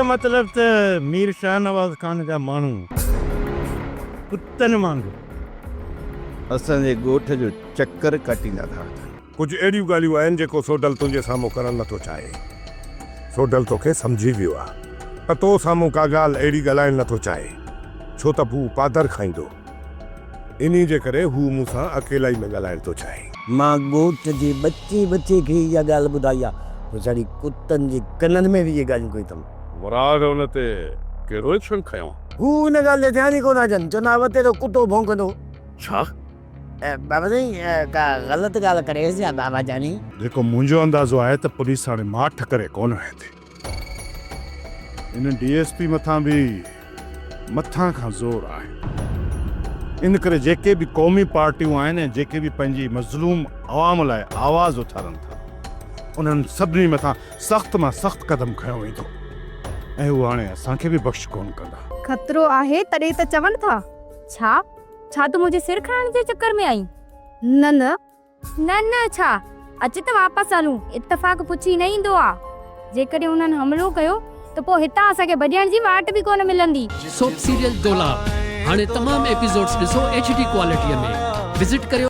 जो मतलब त मीर शाह नवाज़ खान जा माण्हू कुत्तनि वांगुरु असांजे ॻोठ जो चक्कर कटींदा था। कुछ अहिड़ियूं ॻाल्हियूं आहिनि जेको सोडल तुंहिंजे साम्हूं करणु नथो चाहे। सोडल तोखे सम्झी वियो आहे त तो साम्हूं का ॻाल्हि अहिड़ी ॻाल्हाइणु नथो चाहे, छो त हू पादर खाईंदो। इन्ही जे करे हू मूंसां अकेला ई में ॻाल्हाइणु थो चाहे। मां ॻोठ जे बच्चे खे इहा ॻाल्हि ॿुधाई आहे, वीचारी कुतनि जे कननि में बि इहे ॻाल्हियूं कयूं अथमि। मुराद हुन ते कहिड़ो एक्शन खयों? हू हिन ॻाल्हि ते ध्यानु ई कोन अचनि, चवंदा वते तो कुतो भौंकंदो। छा? बाबा साईं का ग़लति ॻाल्हि करेसि या बाबा जानी? जेको मुंहिंजो अंदाज़ो आहे त पुलिस हाणे माठ करे कोन आहे हिते। इन DSP मथां बि मथां खां ज़ोर आहे। इन करे जेके बि क़ौमी पार्टियूं आहिनि ऐं जेके बि पंहिंजी मज़लूम आवाम लाइ आवाज़ उथारनि था, उन्हनि सभिनी मथां सख़्त मां सख़्त कदम खयों वेंदो ऐं उहो हाणे असांखे बि बख़्श कोन कंदा। खतरो आहे तॾहिं त चवनि था। छा तूं मुंहिंजे सिर खणण जे चक्कर में आई? न न न न छा अच त वापसि हलूं। इत्तेफ़ाक़ पुछी न ईंदो आहे। जेकॾहिं उन्हनि हमलो कयो त पोइ हितां असांखे भॼण जी वाट बि कोन मिलंदी। सोप सीरियल डोला हाणे तमाम एपिसोड्स ॾिसो HD क्वालिटीअ में। विज़िट करियो